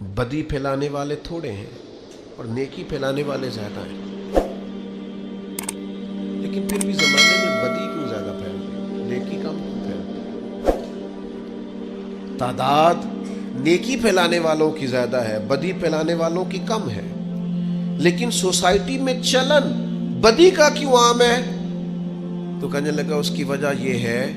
بدی پھیلانے والے تھوڑے ہیں اور نیکی پھیلانے والے زیادہ ہیں، لیکن پھر بھی زمانے میں بدی کیوں زیادہ پھیلتی ہے، نیکی کم کیوں پھیلتی ہے؟ تعداد نیکی پھیلانے والوں کی زیادہ ہے، بدی پھیلانے والوں کی کم ہے، لیکن سوسائٹی میں چلن بدی کا کیوں عام ہے؟ تو کہنے لگا اس کی وجہ یہ ہے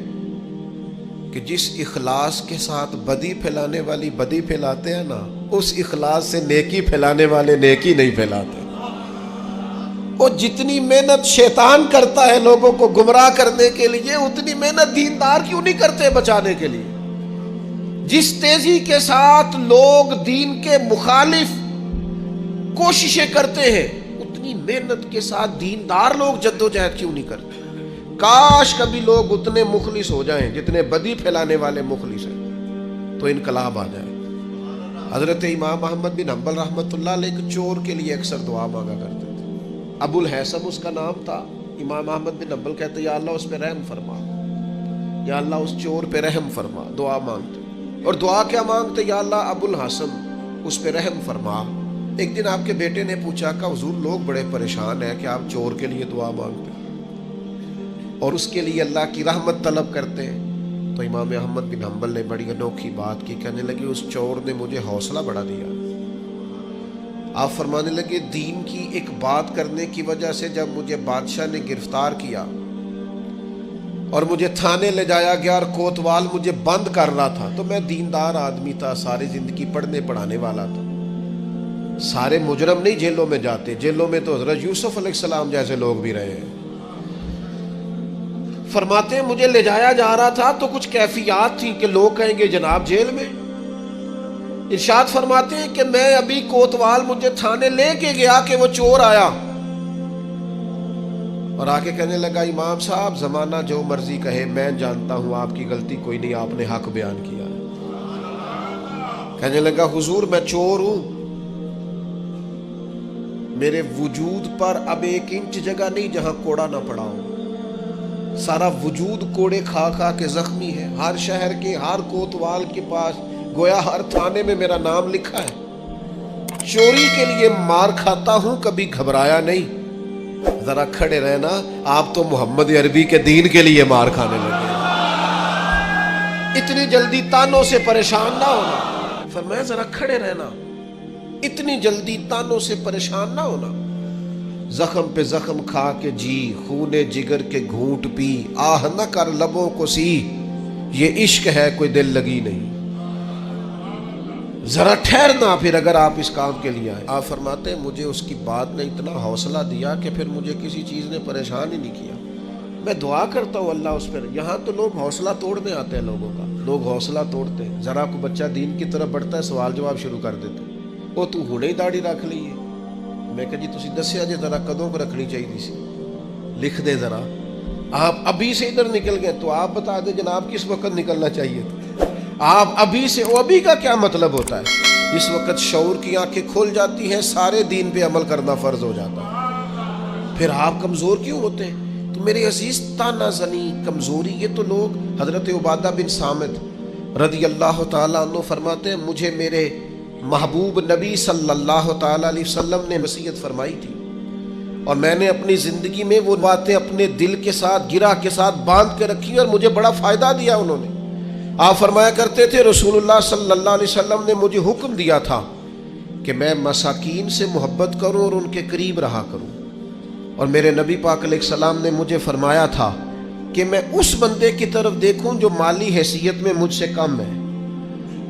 کہ جس اخلاص کے ساتھ بدی پھیلانے والی بدی پھیلاتے ہیں نا، اس اخلاص سے نیکی پھیلانے والے نیکی نہیں پھیلاتے۔ وہ جتنی محنت شیطان کرتا ہے لوگوں کو گمراہ کرنے کے لیے، اتنی محنت دیندار کیوں نہیں کرتے بچانے کے لیے؟ جس تیزی کے ساتھ لوگ دین کے مخالف کوششیں کرتے ہیں، اتنی محنت کے ساتھ دیندار لوگ جدوجہد کیوں نہیں کرتے؟ کاش کبھی لوگ اتنے مخلص ہو جائیں جتنے بدی پھیلانے والے مخلص ہیں، تو انقلاب آ جائے۔ حضرت امام احمد بن حنبل رحمۃ اللہ علیہ ایک چور کے لیے اکثر دعا مانگا کرتے تھے۔ ابو الحسن اس کا نام تھا۔ امام احمد بن حنبل کہتے یا اللہ اس پہ رحم فرما، یا اللہ اس چور پہ رحم فرما، دعا مانگتے۔ اور دعا کیا مانگتے؟ یا اللہ ابو الحسن اس پہ رحم فرما۔ ایک دن آپ کے بیٹے نے پوچھا کہ حضور لوگ بڑے پریشان ہیں کہ آپ چور کے لیے دعا مانگتے اور اس کے لیے اللہ کی رحمت طلب کرتے ہیں۔ تو امام احمد بن حنبل نے بڑی انوکھی بات کی، کہنے لگے اس چور نے مجھے حوصلہ بڑھا دیا۔ آپ فرمانے لگے دین کی ایک بات کرنے کی وجہ سے جب مجھے بادشاہ نے گرفتار کیا اور مجھے تھانے لے جایا گیا اور کوتوال مجھے بند کر رہا تھا، تو میں دیندار آدمی تھا، ساری زندگی پڑھنے پڑھانے والا تھا۔ سارے مجرم نہیں جیلوں میں جاتے، جیلوں میں تو حضرت یوسف علیہ السلام جیسے لوگ بھی رہے ہیں۔ فرماتے ہیں مجھے لے جایا جا رہا تھا تو کچھ کیفیات تھیں کہ لوگ کہیں گے جناب جیل میں۔ ارشاد فرماتے ہیں کہ میں ابھی کوتوال مجھے تھانے لے کے گیا کہ وہ چور آیا اور آ کے کہنے لگا امام صاحب زمانہ جو مرضی کہے، میں جانتا ہوں آپ کی غلطی کوئی نہیں، آپ نے حق بیان کیا۔ کہنے لگا حضور میں چور ہوں، میرے وجود پر اب 1 انچ جگہ نہیں جہاں کوڑا نہ پڑا ہو، سارا وجود کوڑے کھا کھا کے زخمی ہے، ہر شہر کے ہر کوتوال کے پاس گویا ہر تھانے میں میرا نام لکھا ہے، چوری کے لیے مار کھاتا ہوں کبھی گھبرایا نہیں۔ ذرا کھڑے رہنا، آپ تو محمد عربی کے دین کے لیے مار کھانے لگے، اتنی جلدی تانوں سے پریشان نہ ہونا۔ فرمایا ذرا کھڑے رہنا، اتنی جلدی تانوں سے پریشان نہ ہونا۔ زخم پہ زخم کھا کے جی، خون جگر کے گھونٹ پی، آہ نہ کر لبوں کو سی، یہ عشق ہے کوئی دل لگی نہیں۔ ذرا ٹھہرنا پھر اگر آپ اس کام کے لیے آئے۔ آپ فرماتے ہیں مجھے اس کی بات نے اتنا حوصلہ دیا کہ پھر مجھے کسی چیز نے پریشان ہی نہیں کیا۔ میں دعا کرتا ہوں اللہ اس پر۔ یہاں تو لوگ حوصلہ توڑنے آتے ہیں، لوگوں کا لوگ حوصلہ توڑتے ہیں۔ ذرا کو بچہ دین کی طرف بڑھتا ہے سوال جواب شروع کر دیتے ہیں، وہ تو ہنے ہی داڑھی رکھ لی ہے۔ میں کہا جی تسی دسیا جی ذرا کدوں کو رکھنی چاہیے سی، لکھ دے ذرا۔ آپ ابھی سے ادھر نکل گئے تو آپ بتا دیں جناب کس وقت نکلنا چاہیے تھا۔ آپ ابھی سے، وہ ابھی کا کیا مطلب ہوتا ہے؟ اس وقت شعور کی آنکھیں کھل جاتی ہیں، سارے دین پہ عمل کرنا فرض ہو جاتا ہے۔ پھر آپ کمزور کیوں ہوتے ہیں؟ تو میرے عزیز تانا زنی، کمزوری، یہ تو لوگ، حضرت عبادہ بن صامت رضی اللہ تعالیٰ عنہ فرماتے ہیں مجھے میرے محبوب نبی صلی اللہ تعالیٰ علیہ وسلم نے وصیت فرمائی تھی اور میں نے اپنی زندگی میں وہ باتیں اپنے دل کے ساتھ گرہ کے ساتھ باندھ کے رکھی اور مجھے بڑا فائدہ دیا انہوں نے۔ آپ فرمایا کرتے تھے رسول اللہ صلی اللہ علیہ وسلم نے مجھے حکم دیا تھا کہ میں مساکین سے محبت کروں اور ان کے قریب رہا کروں، اور میرے نبی پاک علیہ السلام نے مجھے فرمایا تھا کہ میں اس بندے کی طرف دیکھوں جو مالی حیثیت میں مجھ سے کم ہے،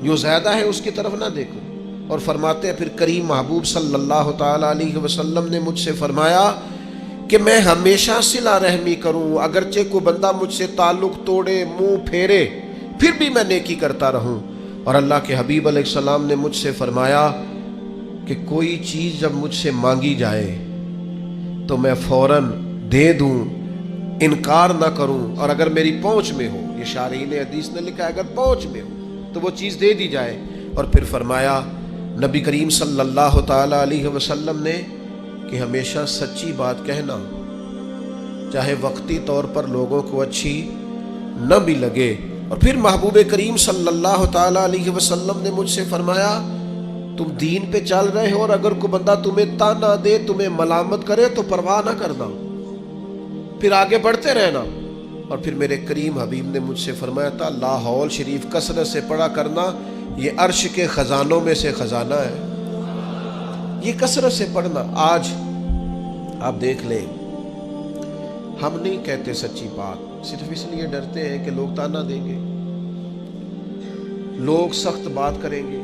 جو زیادہ ہے اس کی طرف نہ دیکھوں۔ اور فرماتے ہیں پھر کریم محبوب صلی اللہ تعالیٰ علیہ وسلم نے مجھ سے فرمایا کہ میں ہمیشہ صلہ رحمی کروں، اگرچہ کوئی بندہ مجھ سے تعلق توڑے، منہ پھیرے، پھر بھی میں نیکی کرتا رہوں۔ اور اللہ کے حبیب علیہ السلام نے مجھ سے فرمایا کہ کوئی چیز جب مجھ سے مانگی جائے تو میں فوراً دے دوں، انکار نہ کروں، اور اگر میری پہنچ میں ہو، یہ شارحین حدیث نے لکھا ہے اگر پہنچ میں ہو تو وہ چیز دے دی جائے۔ اور پھر فرمایا نبی کریم صلی اللہ تعالیٰ علیہ وسلم نے کہ ہمیشہ سچی بات کہنا، چاہے وقتی طور پر لوگوں کو اچھی نہ بھی لگے۔ اور پھر محبوب کریم صلی اللہ تعالیٰ علیہ وسلم نے مجھ سے فرمایا تم دین پہ چل رہے ہو اور اگر کوئی بندہ تمہیں تانا دے, تمہیں ملامت کرے تو پرواہ نہ کرنا, پھر آگے بڑھتے رہنا. اور پھر میرے کریم حبیب نے مجھ سے فرمایا تھا, لا حول شریف کثرت سے پڑھا کرنا, یہ عرش کے خزانوں میں سے خزانہ ہے, یہ کثرت سے پڑھنا. آج آپ دیکھ لیں, ہم نہیں کہتے سچی بات, صرف اس لیے ڈرتے ہیں کہ لوگ تانا دیں گے, لوگ سخت بات کریں گے,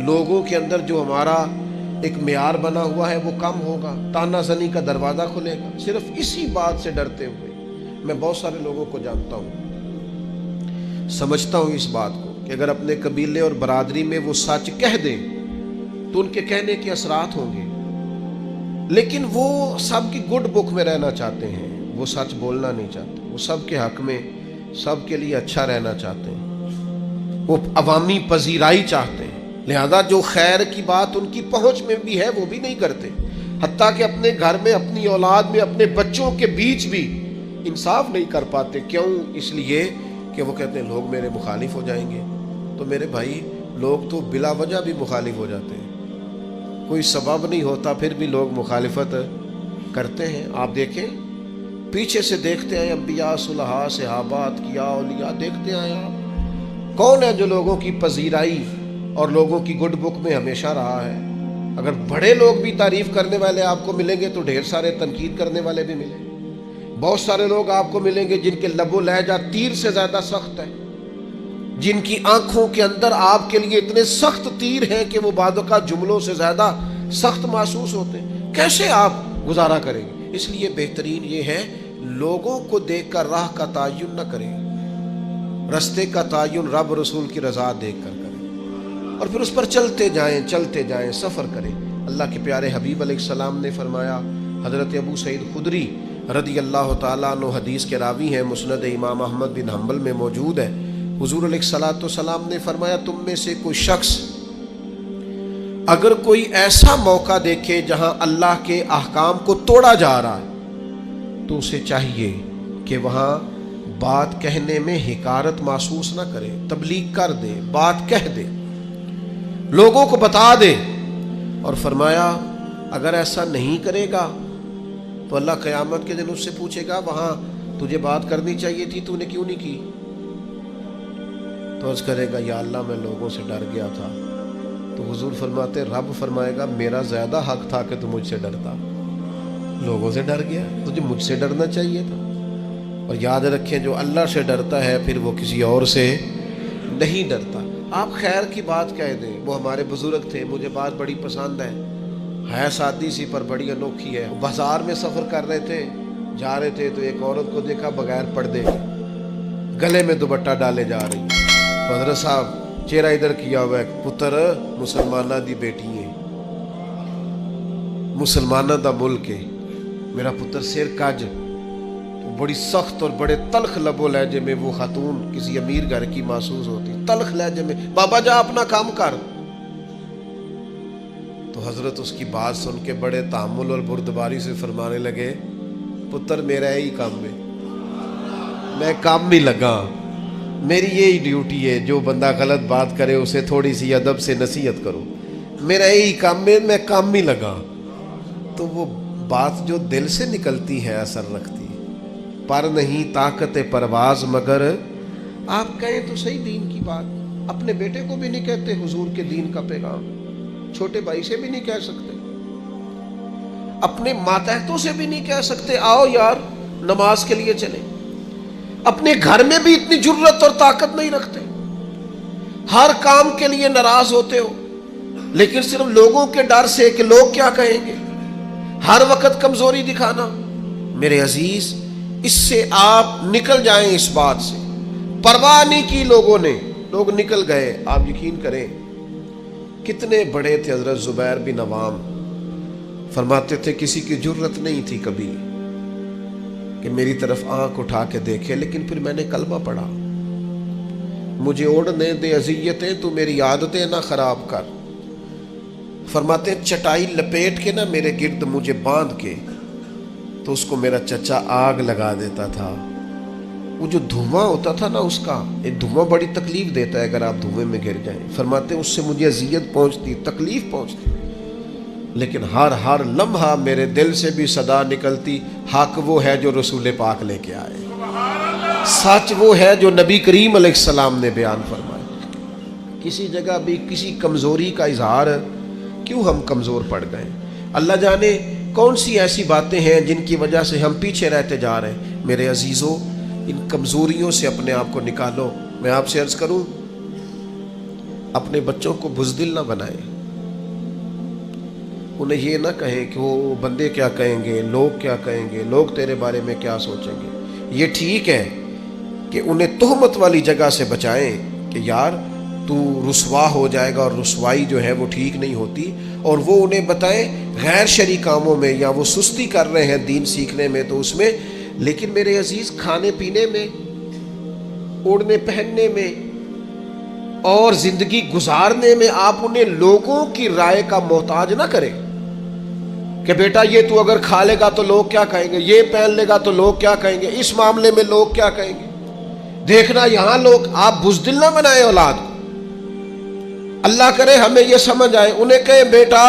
لوگوں کے اندر جو ہمارا ایک معیار بنا ہوا ہے وہ کم ہوگا, تانا زنی کا دروازہ کھلے گا. صرف اسی بات سے ڈرتے ہوئے میں بہت سارے لوگوں کو جانتا ہوں, سمجھتا ہوں اس بات کو کہ اگر اپنے قبیلے اور برادری میں وہ سچ کہہ دیں تو ان کے کہنے کے اثرات ہوں گے, لیکن وہ سب کی گڈ بک میں رہنا چاہتے ہیں, وہ سچ بولنا نہیں چاہتے, وہ سب کے حق میں سب کے لیے اچھا رہنا چاہتے ہیں, وہ عوامی پذیرائی چاہتے ہیں. لہذا جو خیر کی بات ان کی پہنچ میں بھی ہے وہ بھی نہیں کرتے, حتیٰ کہ اپنے گھر میں, اپنی اولاد میں, اپنے بچوں کے بیچ بھی انصاف نہیں کر پاتے. کیوں؟ اس لیے کہ وہ کہتے ہیں لوگ میرے مخالف ہو جائیں گے. تو میرے بھائی, لوگ تو بلا وجہ بھی مخالف ہو جاتے ہیں, کوئی سبب نہیں ہوتا پھر بھی لوگ مخالفت کرتے ہیں. آپ دیکھیں, پیچھے سے دیکھتے ہیں انبیاء, صلحاء, صحابہ, اتقیاء, اولیاء, دیکھتے ہیں آپ کون ہے جو لوگوں کی پذیرائی اور لوگوں کی گڈ بک میں ہمیشہ رہا ہے. اگر بڑے لوگ بھی تعریف کرنے والے آپ کو ملیں گے تو ڈھیر سارے تنقید کرنے والے بھی ملیں گے. بہت سارے لوگ آپ کو ملیں گے جن کے لب و لہجہ تیر سے زیادہ سخت ہے, جن کی آنکھوں کے اندر آپ کے لیے اتنے سخت تیر ہیں کہ وہ بعض اوقات جملوں سے زیادہ سخت محسوس ہوتے ہیں. کیسے آپ گزارا کریں گے؟ اس لیے بہترین یہ ہے لوگوں کو دیکھ کر راہ کا تعین نہ کریں, رستے کا تعین رب رسول کی رضا دیکھ کر کریں, اور پھر اس پر چلتے جائیں, سفر کریں. اللہ کے پیارے حبیب علیہ السلام نے فرمایا, حضرت ابو سعید خدری رضی اللہ تعالیٰ عنہ حدیث کے راوی ہیں, مسند امام احمد بن حنبل میں موجود ہے. حضور علیہ السلام نے فرمایا, تم میں سے کوئی شخص اگر کوئی ایسا موقع دیکھے جہاں اللہ کے احکام کو توڑا جا رہا ہے تو اسے چاہیے کہ وہاں بات کہنے میں حقارت محسوس نہ کرے, تبلیغ کر دے, بات کہہ دے, لوگوں کو بتا دے. اور فرمایا اگر ایسا نہیں کرے گا تو اللہ قیامت کے دن اس سے پوچھے گا, وہاں تجھے بات کرنی چاہیے تھی, تو نے کیوں نہیں کی؟ تو عرض کرے گا یا اللہ میں لوگوں سے ڈر گیا تھا. تو حضور فرماتے, رب فرمائے گا میرا زیادہ حق تھا کہ تو مجھ سے ڈرتا, لوگوں سے ڈر گیا, تجھے مجھ سے ڈرنا چاہیے تھا. اور یاد رکھیں جو اللہ سے ڈرتا ہے پھر وہ کسی اور سے نہیں ڈرتا. آپ خیر کی بات کہہ دیں. وہ ہمارے بزرگ تھے, مجھے بات بڑی پسند ہے سادی سی پر بڑی انوکھی ہے. بازار میں سفر کر رہے تھے, جا رہے تھے تو ایک عورت کو دیکھا بغیر پردے گلے میں دوپٹہ ڈالے جا رہی. تو حضرت صاحب چہرہ ادھر کیا ہوا ہے, پتر مسلمانہ دی بیٹی ہے, مسلمانہ دا ملک ہے, میرا پتر سر کج. تو بڑی سخت اور بڑے تلخ لب و لہجے میں وہ خاتون کسی امیر گھر کی محسوس ہوتی, تلخ لہجے میں, بابا جا اپنا کام کر. تو حضرت اس کی بات سن کے بڑے تحمل اور بردباری سے فرمانے لگے, پتر میرا یہی کام ہے, میں کام میں لگا, میری یہی ڈیوٹی ہے, جو بندہ غلط بات کرے اسے تھوڑی سی ادب سے نصیحت کرو, میرا یہی کام ہے, میں کام میں لگا. تو وہ بات جو دل سے نکلتی ہے اثر رکھتی ہے. پر نہیں طاقت پرواز مگر, آپ کہیں تو صحیح دین کی بات, اپنے بیٹے کو بھی نہیں کہتے حضور کے دین کا پیغام, چھوٹے بھائی سے بھی نہیں کہہ سکتے, اپنے ماتحتوں سے بھی نہیں کہہ سکتے آؤ یار نماز کے لیے چلیں. اپنے گھر میں بھی اتنی جرت اور طاقت نہیں رکھتے, ہر کام کے لیے ناراض ہوتے ہو, لیکن صرف لوگوں کے ڈر سے کہ لوگ کیا کہیں گے, ہر وقت کمزوری دکھانا. میرے عزیز, اس سے آپ نکل جائیں, اس بات سے پرواہ نہیں کی لوگوں نے, لوگ نکل گئے. آپ یقین کریں کتنے بڑے تھے حضرت زبیر بن عوام, فرماتے تھے کسی کی جرت نہیں تھی کبھی کہ میری طرف آنکھ اٹھا کے دیکھے, لیکن پھر میں نے کلمہ پڑھا, مجھے اوڑھنے دے اذیتیں, تو میری عادتیں نہ خراب کر. فرماتے چٹائی لپیٹ کے نہ میرے گرد مجھے باندھ کے, تو اس کو میرا چچا آگ لگا دیتا تھا. وہ جو دھواں ہوتا تھا نا، اس کا ایک دھواں بڑی تکلیف دیتا ہے اگر آپ دھوئیں میں گر جائیں. فرماتے ہیں اس سے مجھے اذیت پہنچتی، تکلیف پہنچتی، لیکن ہر لمحہ میرے دل سے بھی صدا نکلتی، حق وہ ہے جو رسول پاک لے کے آئے، سچ وہ ہے جو نبی کریم علیہ السلام نے بیان فرمایا. کسی جگہ بھی کسی کمزوری کا اظہار، کیوں ہم کمزور پڑ گئے؟ اللہ جانے کون سی ایسی باتیں ہیں جن کی وجہ سے ہم پیچھے رہتے جا رہے ہیں. میرے عزیزوں، ان کمزوریوں سے اپنے آپ کو نکالو. میں آپ سے عرض کروں، اپنے بچوں کو بزدل نہ بنائیں. انہیں یہ نہ کہیں کہ وہ بندے کیا کہیں گے، لوگ کیا کہیں گے، لوگ تیرے بارے میں کیا سوچیں گے. یہ ٹھیک ہے کہ انہیں تہمت والی جگہ سے بچائیں کہ یار تو رسوا ہو جائے گا، اور رسوائی جو ہے وہ ٹھیک نہیں ہوتی، اور وہ انہیں بتائیں غیر شرعی کاموں میں، یا وہ سستی کر رہے ہیں دین سیکھنے میں تو اس میں. لیکن میرے عزیز، کھانے پینے میں، اوڑھنے پہننے میں اور زندگی گزارنے میں آپ انہیں لوگوں کی رائے کا محتاج نہ کریں کہ بیٹا یہ تو اگر کھا لے گا تو لوگ کیا کہیں گے، یہ پہن لے گا تو لوگ کیا کہیں گے، اس معاملے میں لوگ کیا کہیں گے. دیکھنا یہاں لوگ، آپ بزدل نہ بنائیں اولاد کو. اللہ کرے ہمیں یہ سمجھ آئے، انہیں کہے بیٹا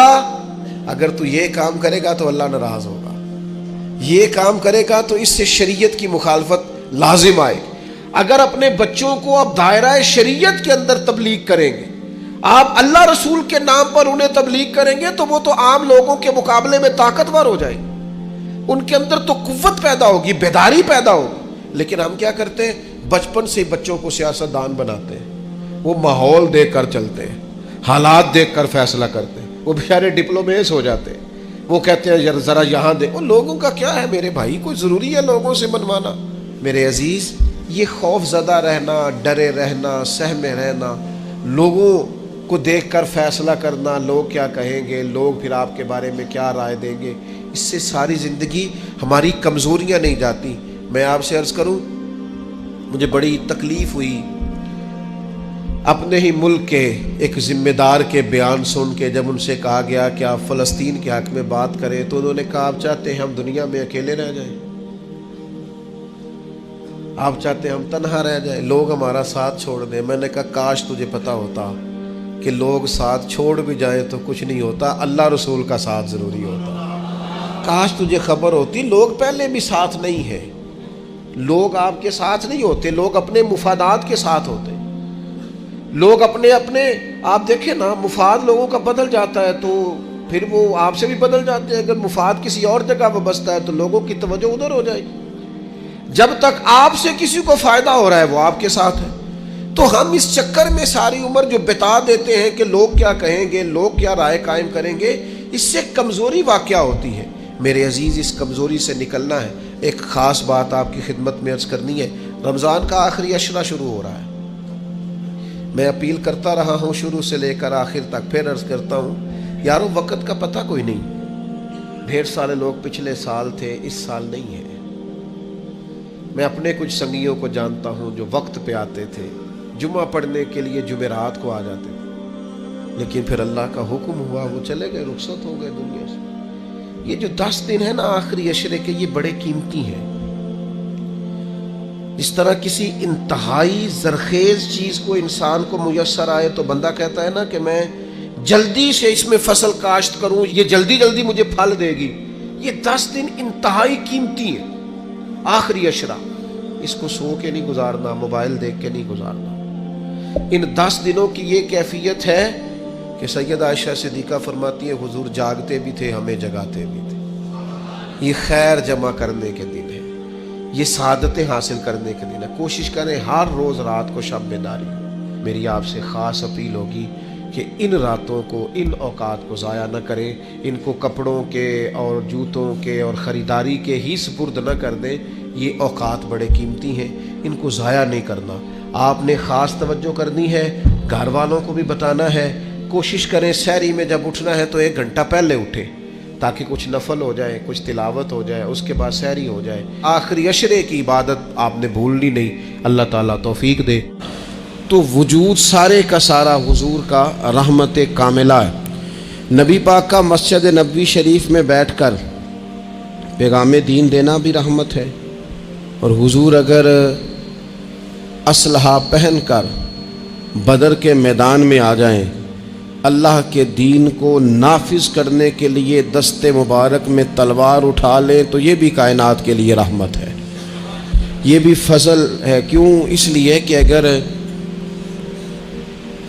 اگر تو یہ کام کرے گا تو اللہ ناراض ہوگا، یہ کام کرے گا تو اس سے شریعت کی مخالفت لازم آئے. اگر اپنے بچوں کو آپ دائرہ شریعت کے اندر تبلیغ کریں گے، آپ اللہ رسول کے نام پر انہیں تبلیغ کریں گے، تو وہ تو عام لوگوں کے مقابلے میں طاقتور ہو جائے، ان کے اندر تو قوت پیدا ہوگی، بیداری پیدا ہوگی. لیکن ہم کیا کرتے ہیں، بچپن سے بچوں کو سیاست دان بناتے ہیں. وہ ماحول دیکھ کر چلتے ہیں، حالات دیکھ کر فیصلہ کرتے ہیں. وہ بیچارے ڈپلومیس ہو جاتے ہیں، وہ کہتے ہیں ذرا یہاں دے. وہ لوگوں کا کیا ہے میرے بھائی، کوئی ضروری ہے لوگوں سے منوانا؟ میرے عزیز، یہ خوف زدہ رہنا، ڈرے رہنا، سہمے رہنا، لوگوں کو دیکھ کر فیصلہ کرنا، لوگ کیا کہیں گے، لوگ پھر آپ کے بارے میں کیا رائے دیں گے، اس سے ساری زندگی ہماری کمزوریاں نہیں جاتی. میں آپ سے عرض کروں، مجھے بڑی تکلیف ہوئی اپنے ہی ملک کے ایک ذمہ دار کے بیان سن کے، جب ان سے کہا گیا کہ آپ فلسطین کے حق میں بات کریں، تو انہوں نے کہا آپ چاہتے ہیں ہم دنیا میں اکیلے رہ جائیں، آپ چاہتے ہیں ہم تنہا رہ جائیں، لوگ ہمارا ساتھ چھوڑ دیں. میں نے کہا کاش تجھے پتا ہوتا کہ لوگ ساتھ چھوڑ بھی جائیں تو کچھ نہیں ہوتا، اللہ رسول کا ساتھ ضروری ہوتا. کاش تجھے خبر ہوتی، لوگ پہلے بھی ساتھ نہیں ہیں، لوگ آپ کے ساتھ نہیں ہوتے، لوگ اپنے مفادات کے ساتھ ہوتے. لوگ اپنے آپ دیکھیں نا، مفاد لوگوں کا بدل جاتا ہے تو پھر وہ آپ سے بھی بدل جاتے ہیں. اگر مفاد کسی اور جگہ وابستہ ہے تو لوگوں کی توجہ ادھر ہو جائے گی. جب تک آپ سے کسی کو فائدہ ہو رہا ہے وہ آپ کے ساتھ ہے. تو ہم اس چکر میں ساری عمر جو بتا دیتے ہیں کہ لوگ کیا کہیں گے، لوگ کیا رائے قائم کریں گے، اس سے کمزوری واقع ہوتی ہے. میرے عزیز، اس کمزوری سے نکلنا ہے. ایک خاص بات آپ کی خدمت میں عرض کرنی ہے. رمضان کا آخری عشرہ شروع ہو رہا ہے. میں اپیل کرتا رہا ہوں شروع سے لے کر آخر تک، پھر عرض کرتا ہوں یارو، وقت کا پتہ کوئی نہیں. ڈھیر سارے لوگ پچھلے سال تھے، اس سال نہیں ہے. میں اپنے کچھ سنگیوں کو جانتا ہوں جو وقت پہ آتے تھے، جمعہ پڑھنے کے لیے جمعرات کو آ جاتے تھے، لیکن پھر اللہ کا حکم ہوا وہ چلے گئے، رخصت ہو گئے دنیا سے. یہ جو 10 دن ہے نا آخری عشرے کے، یہ بڑے قیمتی ہیں. اس طرح کسی انتہائی زرخیز چیز کو انسان کو میسر آئے تو بندہ کہتا ہے نا کہ میں جلدی سے اس میں فصل کاشت کروں، یہ جلدی جلدی مجھے پھل دے گی. یہ 10 دن انتہائی قیمتی ہیں. آخری عشرہ، اس کو سو کے نہیں گزارنا، موبائل دیکھ کے نہیں گزارنا. ان 10 دنوں کی یہ کیفیت ہے کہ سیدہ عائشہ صدیقہ فرماتی ہیں حضور جاگتے بھی تھے، ہمیں جگاتے بھی تھے. یہ خیر جمع کرنے کے دن ہے، یہ سعادتیں حاصل کرنے کے دن ہے. کوشش کریں ہر روز رات کو شب بیداری. میری آپ سے خاص اپیل ہوگی کہ ان راتوں کو، ان اوقات کو ضائع نہ کریں. ان کو کپڑوں کے اور جوتوں کے اور خریداری کے ہی سپرد نہ کر دیں. یہ اوقات بڑے قیمتی ہیں، ان کو ضائع نہیں کرنا. آپ نے خاص توجہ کرنی ہے، گھر والوں کو بھی بتانا ہے. کوشش کریں سحری میں جب اٹھنا ہے تو 1 گھنٹہ پہلے اٹھیں تاکہ کچھ نفل ہو جائے، کچھ تلاوت ہو جائے، اس کے بعد سحری ہو جائے. آخری عشرے کی عبادت آپ نے بھولنی نہیں. اللہ تعالیٰ توفیق دے. تو وجود سارے کا سارا حضور کا رحمت کاملہ ہے. نبی پاک کا مسجد نبوی شریف میں بیٹھ کر پیغام دین دینا بھی رحمت ہے. اور حضور اگر اسلحہ پہن کر بدر کے میدان میں آ جائیں، اللہ کے دین کو نافذ کرنے کے لیے دست مبارک میں تلوار اٹھا لیں، تو یہ بھی کائنات کے لیے رحمت ہے، یہ بھی فضل ہے۔ کیوں؟ اس لیے کہ اگر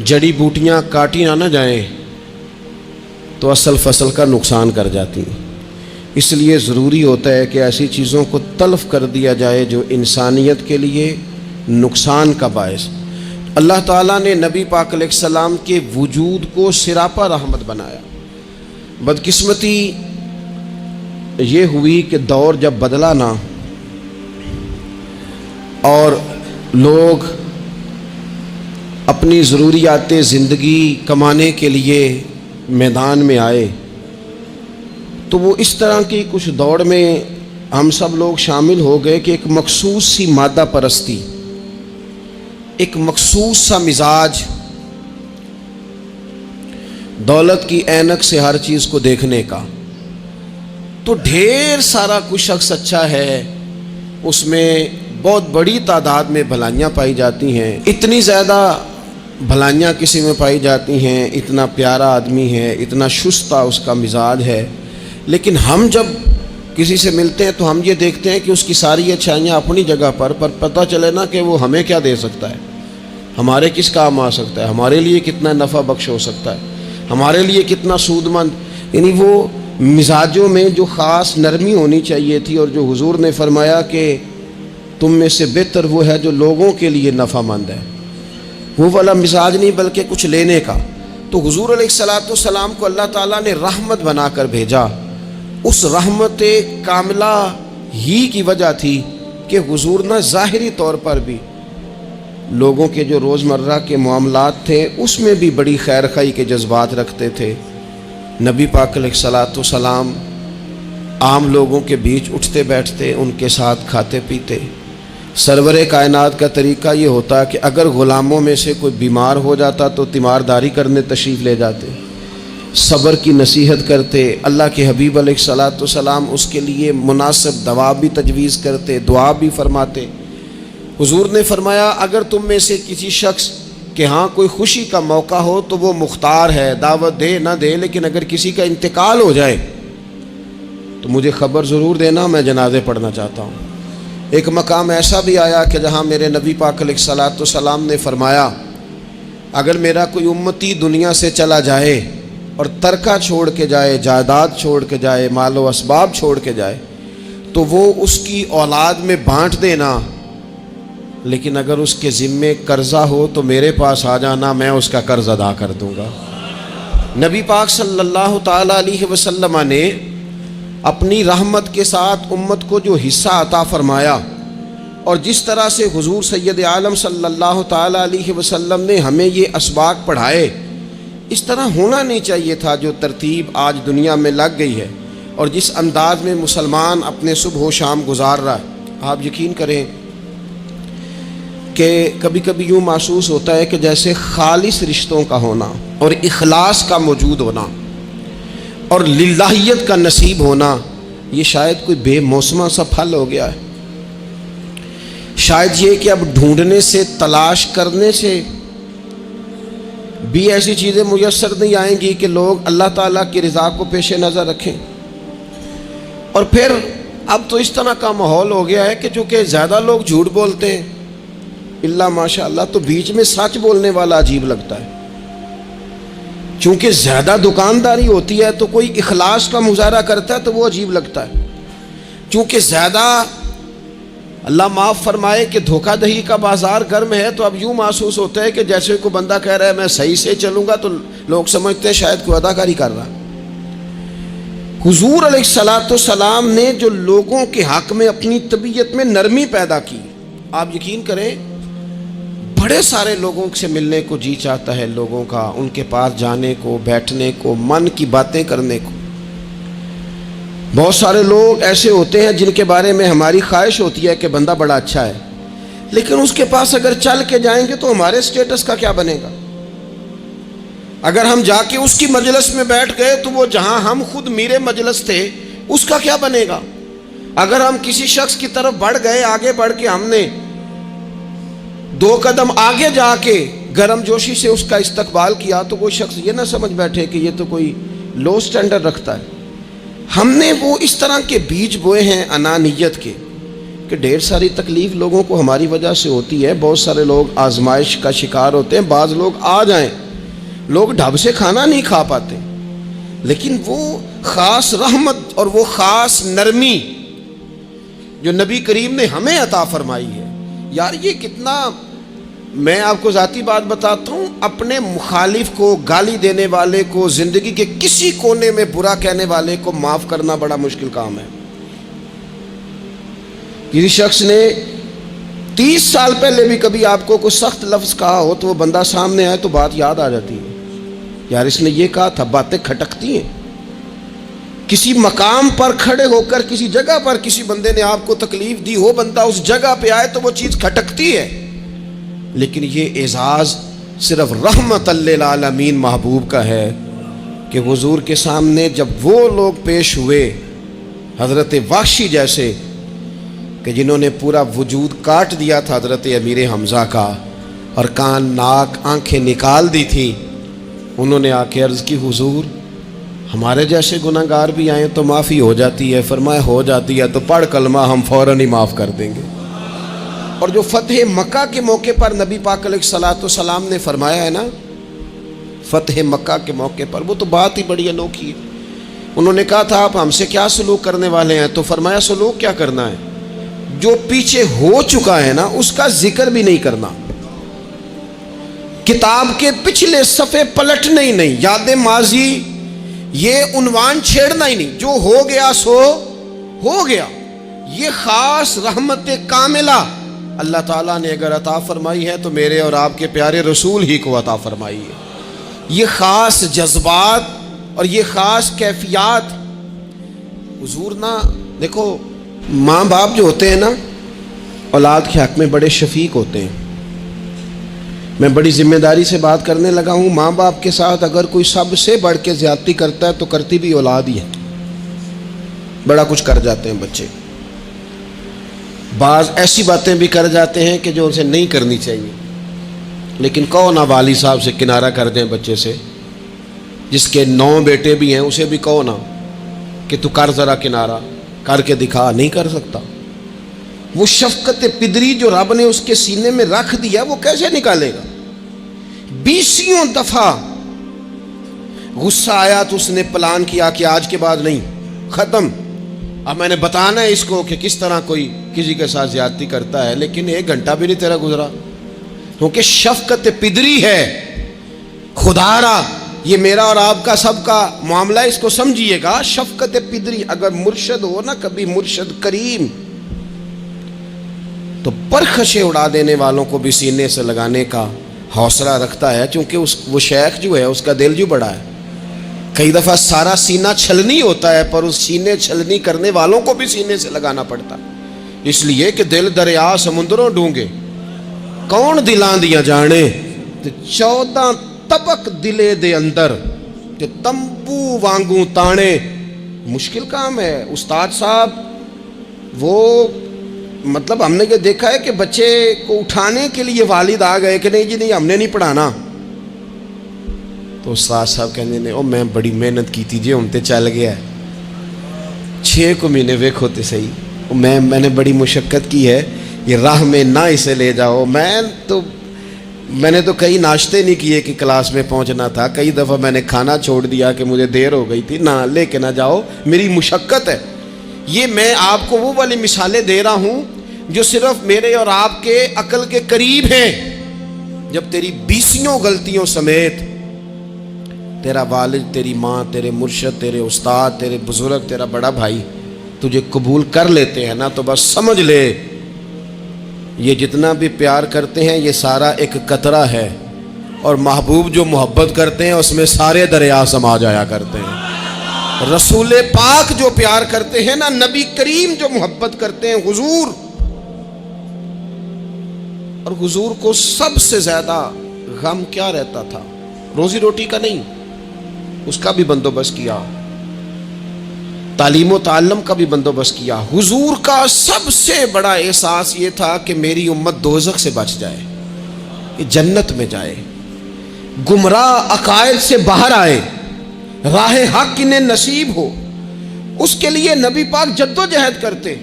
جڑی بوٹیاں کاٹی نہ جائیں تو اصل فصل کا نقصان کر جاتی ہیں۔ اس لیے ضروری ہوتا ہے کہ ایسی چیزوں کو تلف کر دیا جائے جو انسانیت کے لیے نقصان کا باعث۔ اللہ تعالیٰ نے نبی پاک علیہ السلام کے وجود کو سراپا رحمت بنایا۔ بدقسمتی یہ ہوئی کہ دور جب بدلا نا اور لوگ اپنی ضروریات زندگی کمانے کے لیے میدان میں آئے، تو وہ اس طرح کی کچھ دوڑ میں ہم سب لوگ شامل ہو گئے کہ ایک مخصوص سی مادہ پرستی، ایک مخصوص سا مزاج، دولت کی اینک سے ہر چیز کو دیکھنے کا، تو ڈھیر سارا کچھ شخص اچھا ہے، اس میں بہت بڑی تعداد میں بھلائیاں پائی جاتی ہیں، اتنی زیادہ بھلائیاں کسی میں پائی جاتی ہیں، اتنا پیارا آدمی ہے، اتنا شستہ اس کا مزاج ہے، لیکن ہم جب کسی سے ملتے ہیں تو ہم یہ دیکھتے ہیں کہ اس کی ساری اچھائیاں اپنی جگہ پر پتہ چلے نا کہ وہ ہمیں کیا دے سکتا ہے، ہمارے کس کام آ سکتا ہے، ہمارے لیے کتنا نفع بخش ہو سکتا ہے، ہمارے لیے کتنا سود مند۔ یعنی وہ مزاجوں میں جو خاص نرمی ہونی چاہیے تھی، اور جو حضور نے فرمایا کہ تم میں سے بہتر وہ ہے جو لوگوں کے لیے نفع مند ہے، وہ والا مزاج نہیں بلکہ کچھ لینے کا۔ تو حضور علیہ السلام کو اللہ تعالیٰ نے رحمت بنا کر بھیجا۔ اس رحمت کاملہ ہی کی وجہ تھی کہ حضور نہ ظاہری طور پر بھی لوگوں کے جو روزمرہ کے معاملات تھے اس میں بھی بڑی خیر خواہی کے جذبات رکھتے تھے۔ نبی پاک علیہ السلام عام لوگوں کے بیچ اٹھتے بیٹھتے، ان کے ساتھ کھاتے پیتے۔ سرور کائنات کا طریقہ یہ ہوتا کہ اگر غلاموں میں سے کوئی بیمار ہو جاتا تو تیمارداری کرنے تشریف لے جاتے، صبر کی نصیحت کرتے، اللہ کے حبیب علیہ السلام اس کے لیے مناسب دوا بھی تجویز کرتے، دعا بھی فرماتے۔ حضور نے فرمایا اگر تم میں سے کسی شخص کہ ہاں کوئی خوشی کا موقع ہو تو وہ مختار ہے، دعوت دے نہ دے، لیکن اگر کسی کا انتقال ہو جائے تو مجھے خبر ضرور دینا، میں جنازے پڑھنا چاہتا ہوں۔ ایک مقام ایسا بھی آیا کہ جہاں میرے نبی پاک علیہ السلام نے فرمایا اگر میرا کوئی امتی دنیا سے چلا جائے اور ترکہ چھوڑ کے جائے، جائیداد چھوڑ کے جائے، مال و اسباب چھوڑ کے جائے، تو وہ اس کی اولاد میں بانٹ دینا، لیکن اگر اس کے ذمے قرضہ ہو تو میرے پاس آ جانا، میں اس کا قرض ادا کر دوں گا۔ نبی پاک صلی اللہ تعالیٰ علیہ وسلم نے اپنی رحمت کے ساتھ امت کو جو حصہ عطا فرمایا، اور جس طرح سے حضور سید عالم صلی اللہ تعالیٰ علیہ وسلم نے ہمیں یہ اسباق پڑھائے، اس طرح ہونا نہیں چاہیے تھا جو ترتیب آج دنیا میں لگ گئی ہے، اور جس انداز میں مسلمان اپنے صبح و شام گزار رہا ہے۔ آپ یقین کریں کہ کبھی کبھی یوں محسوس ہوتا ہے کہ جیسے خالص رشتوں کا ہونا اور اخلاص کا موجود ہونا اور للہیت کا نصیب ہونا، یہ شاید کوئی بے موسمہ سا پھل ہو گیا ہے۔ شاید یہ کہ اب ڈھونڈنے سے، تلاش کرنے سے بھی ایسی چیزیں میسر نہیں آئیں گی کہ لوگ اللہ تعالیٰ کی رضا کو پیش نظر رکھیں۔ اور پھر اب تو اس طرح کا ماحول ہو گیا ہے کہ چونکہ زیادہ لوگ جھوٹ بولتے ہیں اللہ ماشاء اللہ، تو بیچ میں سچ بولنے والا عجیب لگتا ہے۔ چونکہ زیادہ دکانداری ہوتی ہے تو کوئی اخلاص کا مظاہرہ کرتا ہے تو وہ عجیب لگتا ہے۔ چونکہ زیادہ اللہ معاف فرمائے کہ دھوکہ دہی کا بازار گرم ہے، تو اب یوں محسوس ہوتا ہے کہ جیسے کوئی بندہ کہہ رہا ہے میں صحیح سے چلوں گا تو لوگ سمجھتے ہیں شاید کوئی اداکاری کر رہا ہے۔ حضور علیہ السلام نے جو لوگوں کے حق میں اپنی طبیعت میں نرمی پیدا کی، آپ یقین کریں بڑے سارے لوگوں سے ملنے کو جی چاہتا ہے لوگوں کا، ان کے پاس جانے کو، بیٹھنے کو، من کی باتیں کرنے کو۔ بہت سارے لوگ ایسے ہوتے ہیں جن کے بارے میں ہماری خواہش ہوتی ہے کہ بندہ بڑا اچھا ہے، لیکن اس کے پاس اگر چل کے جائیں گے تو ہمارے سٹیٹس کا کیا بنے گا؟ اگر ہم جا کے اس کی مجلس میں بیٹھ گئے تو وہ جہاں ہم خود میرے مجلس تھے اس کا کیا بنے گا؟ اگر ہم کسی شخص کی طرف بڑھ گئے، آگے بڑھ کے ہم نے 2 قدم آگے جا کے گرم جوشی سے اس کا استقبال کیا تو وہ شخص یہ نہ سمجھ بیٹھے کہ یہ تو کوئی لو سٹینڈرڈ رکھتا ہے. ہم نے وہ اس طرح کے بیج بوئے ہیں انانیت کے کہ ڈھیر ساری تکلیف لوگوں کو ہماری وجہ سے ہوتی ہے. بہت سارے لوگ آزمائش کا شکار ہوتے ہیں. بعض لوگ آ جائیں, لوگ ڈھب سے کھانا نہیں کھا پاتے, لیکن وہ خاص رحمت اور وہ خاص نرمی جو نبی کریم نے ہمیں عطا فرمائی ہے, یار یہ کتنا. میں آپ کو ذاتی بات بتاتا ہوں, اپنے مخالف کو, گالی دینے والے کو, زندگی کے کسی کونے میں برا کہنے والے کو معاف کرنا بڑا مشکل کام ہے. کسی شخص نے 30 سال پہلے بھی کبھی آپ کو کوئی سخت لفظ کہا ہو تو وہ بندہ سامنے آئے تو بات یاد آ جاتی ہے, یار اس نے یہ کہا تھا. باتیں کھٹکتی ہیں. کسی مقام پر کھڑے ہو کر کسی جگہ پر کسی بندے نے آپ کو تکلیف دی ہو, بندہ اس جگہ پہ آئے تو وہ چیز کھٹکتی ہے. لیکن یہ اعزاز صرف رحمت للعالمین محبوب کا ہے کہ حضور کے سامنے جب وہ لوگ پیش ہوئے, حضرت وحشی جیسے کہ جنہوں نے پورا وجود کاٹ دیا تھا حضرت امیر حمزہ کا, اور کان ناک آنکھیں نکال دی تھی, انہوں نے آ کے عرض کی حضور ہمارے جیسے گناہ گار بھی آئیں تو معافی ہو جاتی ہے. فرمایا ہو جاتی ہے تو پڑھ کلمہ, ہم فوراً ہی معاف کر دیں گے. اور جو فتح مکہ کے موقع پر نبی پاک علیہ الصلوۃ والسلام نے فرمایا ہے نا, فتح مکہ کے موقع پر, وہ تو بات ہی بڑی انوکھی ہے. انہوں نے کہا تھا آپ ہم سے کیا سلوک کرنے والے ہیں, تو فرمایا سلوک کیا کرنا ہے, جو پیچھے ہو چکا ہے نا اس کا ذکر بھی نہیں کرنا, کتاب کے پچھلے صفحے پلٹنے ہی نہیں, یاد ماضی یہ عنوان چھیڑنا ہی نہیں, جو ہو گیا سو ہو گیا. یہ خاص رحمت کاملہ اللہ تعالیٰ نے اگر عطا فرمائی ہے تو میرے اور آپ کے پیارے رسول ہی کو عطا فرمائی ہے. یہ خاص جذبات اور یہ خاص کیفیات حضور نا, دیکھو ماں باپ جو ہوتے ہیں نا اولاد کے حق میں بڑے شفیق ہوتے ہیں. میں بڑی ذمہ داری سے بات کرنے لگا ہوں. ماں باپ کے ساتھ اگر کوئی سب سے بڑھ کے زیادتی کرتا ہے تو کرتی بھی اولاد ہی ہے. بڑا کچھ کر جاتے ہیں بچے, بعض ایسی باتیں بھی کر جاتے ہیں کہ جو ان سے نہیں کرنی چاہیے, لیکن کہو نا والی صاحب سے کنارہ کر دیں بچے سے, جس کے 9 بیٹے بھی ہیں اسے بھی کہو نا کہ تو کر ذرا کنارہ کر کے دکھا, نہیں کر سکتا. وہ شفقت پدری جو رب نے اس کے سینے میں رکھ دیا وہ کیسے نکالے گا. 20 دفعہ غصہ آیا تو اس نے پلان کیا کہ آج کے بعد نہیں, ختم. اب میں نے بتانا ہے اس کو کہ کس طرح کوئی کسی کے ساتھ زیادتی کرتا ہے, لیکن 1 گھنٹہ بھی نہیں تیرا گزرا, کیونکہ شفقت پدری ہے. خدا را یہ میرا اور آپ کا سب کا معاملہ, اس کو سمجھیے گا. شفقت پدری, اگر مرشد ہو نا کبھی مرشد کریم, تو پرخشیں اڑا دینے والوں کو بھی سینے سے لگانے کا حوصلہ رکھتا ہے, کیونکہ وہ شیخ جو ہے اس کا دل جو بڑا ہے. کئی دفعہ سارا سینہ چھلنی ہوتا ہے, پر اس سینے چھلنی کرنے والوں کو بھی سینے سے لگانا پڑتا, اس لیے کہ دل دریا سمندروں ڈونگے کون دلاں دیا جانے, 14 طبق دلے دے اندر تے تمبو وانگوں تانے. مشکل کام ہے استاد صاحب. وہ مطلب ہم نے یہ دیکھا ہے کہ بچے کو اٹھانے کے لیے والد آ گئے کہ نہیں جی نہیں ہم نے نہیں پڑھانا, تو استاد صاحب کہنے نے او میں بڑی محنت کی تھی جی ہم تے چل گیا 6 مہینے ویکھو تے صحیح, میں نے بڑی مشقت کی ہے, یہ راہ میں نہ اسے لے جاؤ. میں نے تو کئی ناشتے نہیں کیے کہ کلاس میں پہنچنا تھا, کئی دفعہ میں نے کھانا چھوڑ دیا کہ مجھے دیر ہو گئی تھی, نہ لے کے نہ جاؤ, میری مشقت ہے. یہ میں آپ کو وہ والی مثالیں دے رہا ہوں جو صرف میرے اور آپ کے عقل کے قریب ہیں. جب تیری 20 غلطیوں سمیت تیرا والد, تیری ماں, تیرے مرشد, تیرے استاد, تیرے بزرگ, تیرا بڑا بھائی تجھے قبول کر لیتے ہیں نا, تو بس سمجھ لے یہ جتنا بھی پیار کرتے ہیں یہ سارا ایک قطرہ ہے, اور محبوب جو محبت کرتے ہیں اس میں سارے دریا سما جایا کرتے ہیں. رسول پاک جو پیار کرتے ہیں نا, نبی کریم جو محبت کرتے ہیں, حضور, اور حضور کو سب سے زیادہ غم کیا رہتا تھا, روزی روٹی کا نہیں, اس کا بھی بندوبست کیا, تعلیم و تعلم کا بھی بندوبست کیا. حضور کا سب سے بڑا احساس یہ تھا کہ میری امت دوزخ سے بچ جائے. کہ جنت میں جائے، گمراہ عقائد سے باہر آئے، راہ حق انہیں نصیب ہو، اس کے لیے نبی پاک جد و جہد کرتے۔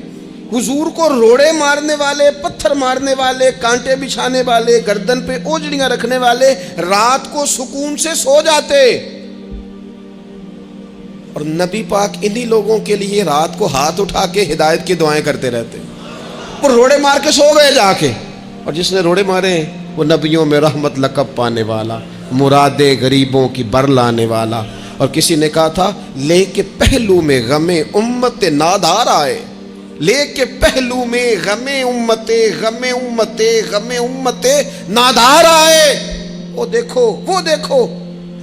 حضور کو روڑے مارنے والے، پتھر مارنے والے، کانٹے بچھانے والے، گردن پہ اوجڑیاں رکھنے والے رات کو سکون سے سو جاتے، اور نبی پاک انہی لوگوں کے لیے رات کو ہاتھ اٹھا کے ہدایت کی دعائیں کرتے رہتے۔ وہ روڑے مار کے سو گئے جا کے، اور جس نے روڑے مارے وہ نبیوں میں رحمت لقب پانے والا، مرادیں غریبوں کی بر لانے والا۔ اور کسی نے کہا تھا لے کے پہلو میں غم امت نادار آئے، لے کے پہلو میں غم امت نادار آئے۔ وہ دیکھو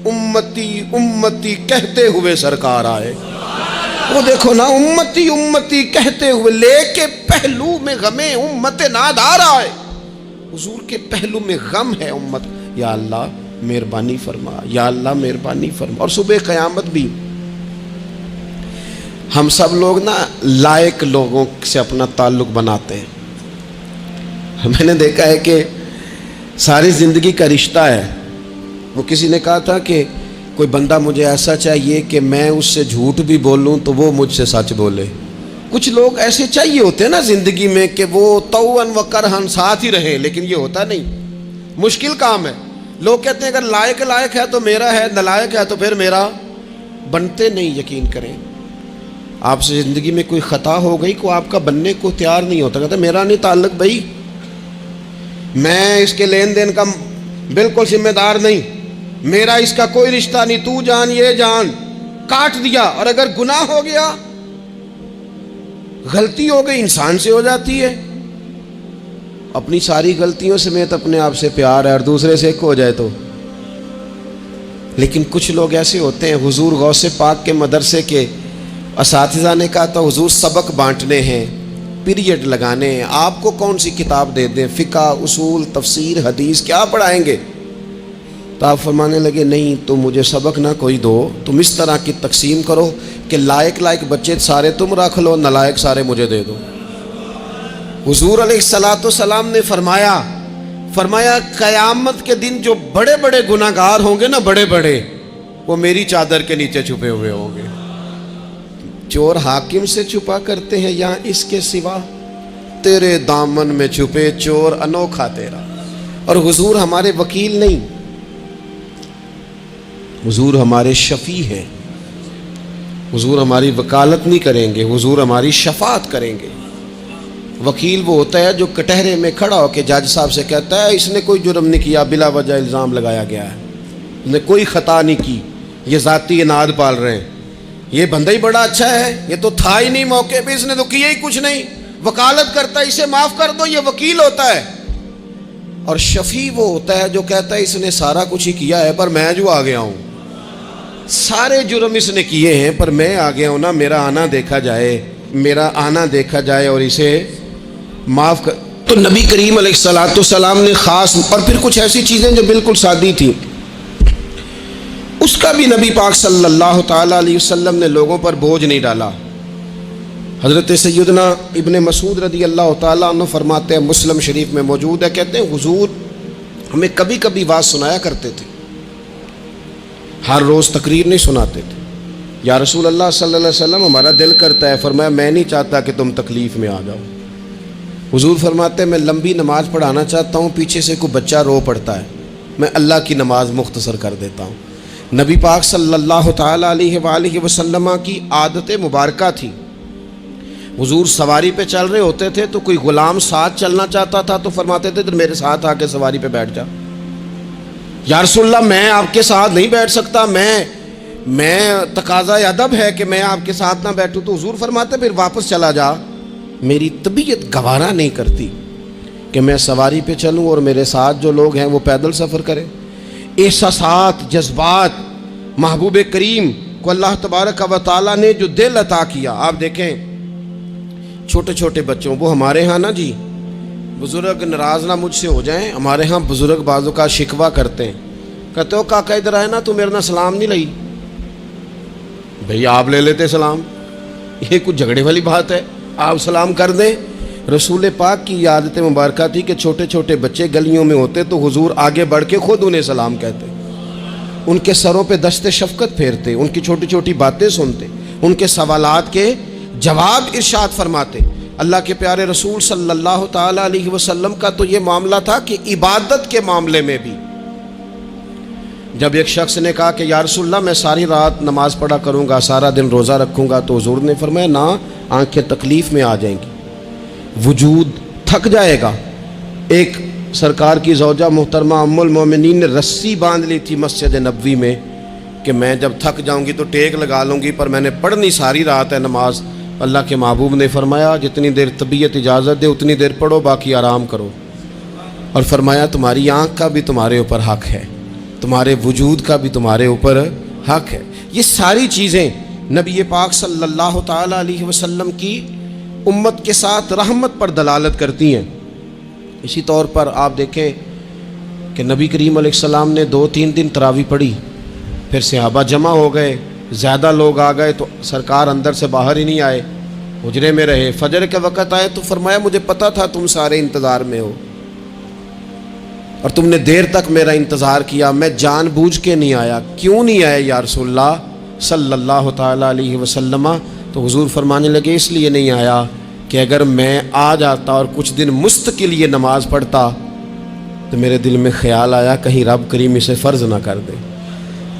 امتی امتی کہتے ہوئے سرکار آئے۔ وہ دیکھو نا، امتی امتی کہتے ہوئے، لے کے پہلو میں غم امت نادار آئے۔ حضور کے پہلو میں غم ہے امت۔ یا اللہ مہربانی فرما، یا اللہ مہربانی فرما۔ اور صبح قیامت بھی ہم سب لوگ نا لائق لوگوں سے اپنا تعلق بناتے ہیں۔ میں نے دیکھا ہے کہ ساری زندگی کا رشتہ ہے۔ وہ کسی نے کہا تھا کہ کوئی بندہ مجھے ایسا چاہیے کہ میں اس سے جھوٹ بھی بولوں تو وہ مجھ سے سچ بولے۔ کچھ لوگ ایسے چاہیے ہوتے ہیں نا زندگی میں کہ وہ توأن و کرہن ساتھ ہی رہیں، لیکن یہ ہوتا نہیں، مشکل کام ہے۔ لوگ کہتے ہیں اگر لائق ہے تو میرا ہے، نالائق ہے تو پھر میرا، بنتے نہیں۔ یقین کریں، آپ سے زندگی میں کوئی خطا ہو گئی کو آپ کا بننے کو تیار نہیں ہوتا، کہتے میرا نہیں تعلق بھائی، میں اس کے لین دین کا بالکل ذمہ دار نہیں، میرا اس کا کوئی رشتہ نہیں، تو جان یہ جان، کاٹ دیا۔ اور اگر گناہ ہو گیا، غلطی ہو گئی، انسان سے ہو جاتی ہے، اپنی ساری غلطیوں سمیت اپنے آپ سے پیار ہے، اور دوسرے سے ایک ہو جائے تو۔ لیکن کچھ لوگ ایسے ہوتے ہیں، حضور غوث پاک کے مدرسے کے اساتذہ نے کہا تھا حضور سبق بانٹنے ہیں، پیریڈ لگانے ہیں، آپ کو کون سی کتاب دے دیں، فقہ، اصول، تفسیر، حدیث، کیا پڑھائیں گے؟ تو آپ فرمانے لگے نہیں، تو مجھے سبق نہ کوئی دو، تم اس طرح کی تقسیم کرو کہ لائق بچے سارے تم رکھ لو، نالائق سارے مجھے دے دو۔ حضور علیہ السلام نے فرمایا قیامت کے دن جو بڑے بڑے گناہ گار ہوں گے نا، بڑے وہ میری چادر کے نیچے چھپے ہوئے ہوں گے۔ چور حاکم سے چھپا کرتے ہیں یا اس کے سوا، تیرے دامن میں چھپے چور انوکھا تیرا۔ اور حضور ہمارے وکیل نہیں، حضور ہمارے شفیع ہیں، حضور ہماری وکالت نہیں کریں گے، حضور ہماری شفاعت کریں گے۔ وکیل وہ ہوتا ہے جو کٹہرے میں کھڑا ہو کے جج صاحب سے کہتا ہے اس نے کوئی جرم نہیں کیا، بلا وجہ الزام لگایا گیا ہے، اس نے کوئی خطا نہیں کی، یہ ذاتی اناد پال رہے ہیں، یہ بندہ ہی بڑا اچھا ہے، یہ تو تھا ہی نہیں موقع پہ، اس نے تو کیا ہی کچھ نہیں، وکالت کرتا ہے اسے معاف کر دو، یہ وکیل ہوتا ہے۔ اور شفیع وہ ہوتا ہے جو کہتا ہے اس نے سارا کچھ ہی کیا ہے پر میں جو آ گیا ہوں، سارے جرم اس نے کیے ہیں پر میں آ گیا ہوں نا، میرا آنا دیکھا جائے اور اسے معاف کر۔ تو نبی کریم علیہ السلام نے خاص، اور پھر کچھ ایسی چیزیں جو بالکل سادی تھیں، اس کا بھی نبی پاک صلی اللہ تعالیٰ علیہ وسلم نے لوگوں پر بوجھ نہیں ڈالا۔ حضرت سیدنا ابن مسعود رضی اللہ تعالیٰ عنہ فرماتے ہیں، مسلم شریف میں موجود ہے، کہتے ہیں حضور ہمیں کبھی کبھی واز سنایا کرتے تھے، ہر روز تقریر نہیں سناتے تھے۔ یا رسول اللہ صلی اللہ علیہ وسلم ہمارا دل کرتا ہے، فرمایا میں نہیں چاہتا کہ تم تکلیف میں آ جاؤ۔ حضور فرماتے ہیں میں لمبی نماز پڑھانا چاہتا ہوں، پیچھے سے کوئی بچہ رو پڑتا ہے، میں اللہ کی نماز مختصر کر دیتا ہوں۔ نبی پاک صلی اللہ تعالیٰ علیہ وآلہ وسلم کی عادت مبارکہ تھی، حضور سواری پہ چل رہے ہوتے تھے تو کوئی غلام ساتھ چلنا چاہتا تھا تو فرماتے تھے میرے ساتھ آ کے سواری پہ بیٹھ جا۔ یا رسول اللہ میں آپ کے ساتھ نہیں بیٹھ سکتا، میں تقاضا ادب ہے کہ میں آپ کے ساتھ نہ بیٹھوں، تو حضور فرماتے پھر واپس چلا جا، میری طبیعت گوارا نہیں کرتی کہ میں سواری پہ چلوں اور میرے ساتھ جو لوگ ہیں وہ پیدل سفر کریں۔ احساسات، جذبات، محبوب کریم کو اللہ تبارک و تعالیٰ نے جو دل عطا کیا، آپ دیکھیں چھوٹے چھوٹے بچوں، وہ ہمارے ہاں نا جی بزرگ ناراض نہ مجھ سے ہو جائیں، ہمارے ہاں بزرگ بازو کا شکوہ کرتے ہیں، کہتے ہو کاکا ادھر آئے نا، تو میرے نا سلام نہیں لئی، بھئی آپ لے لیتے سلام، یہ کچھ جھگڑے والی بات ہے، آپ سلام کر دیں۔ رسول پاک کی یہ عادت مبارکہ تھی کہ چھوٹے چھوٹے بچے گلیوں میں ہوتے تو حضور آگے بڑھ کے خود انہیں سلام کہتے، ان کے سروں پہ دست شفقت پھیرتے، ان کی چھوٹی چھوٹی باتیں سنتے، ان کے سوالات کے جواب ارشاد فرماتے۔ اللہ کے پیارے رسول صلی اللہ تعالیٰ علیہ وسلم کا تو یہ معاملہ تھا کہ عبادت کے معاملے میں بھی جب ایک شخص نے کہا کہ یا رسول اللہ میں ساری رات نماز پڑھا کروں گا، سارا دن روزہ رکھوں گا، تو حضور نے فرمایا نہ، آنکھیں تکلیف میں آ جائیں گی، وجود تھک جائے گا۔ ایک سرکار کی زوجہ محترمہ ام المومنین نے رسی باندھ لی تھی مسجد نبوی میں کہ میں جب تھک جاؤں گی تو ٹیک لگا لوں گی، پر میں نے پڑھنی ساری رات ہے نماز۔ اللہ کے محبوب نے فرمایا جتنی دیر طبیعت اجازت دے اتنی دیر پڑھو، باقی آرام کرو، اور فرمایا تمہاری آنکھ کا بھی تمہارے اوپر حق ہے، تمہارے وجود کا بھی تمہارے اوپر حق ہے۔ یہ ساری چیزیں نبی پاک صلی اللہ تعالیٰ علیہ وسلم کی امت کے ساتھ رحمت پر دلالت کرتی ہیں۔ اسی طور پر آپ دیکھیں کہ نبی کریم علیہ السلام نے 2-3 دن تراویح پڑھی، پھر صحابہ جمع ہو گئے، زیادہ لوگ آ گئے تو سرکار اندر سے باہر ہی نہیں آئے، حجرے میں رہے۔ فجر کے وقت آئے تو فرمایا مجھے پتا تھا تم سارے انتظار میں ہو اور تم نے دیر تک میرا انتظار کیا، میں جان بوجھ کے نہیں آیا۔ کیوں نہیں آئے یا رسول اللہ صلی اللہ تعالیٰ علیہ وسلم؟ تو حضور فرمانے لگے اس لیے نہیں آیا کہ اگر میں آ جاتا اور کچھ دن مستقل یہ نماز پڑھتا تو میرے دل میں خیال آیا کہیں رب کریم اسے فرض نہ کر دے،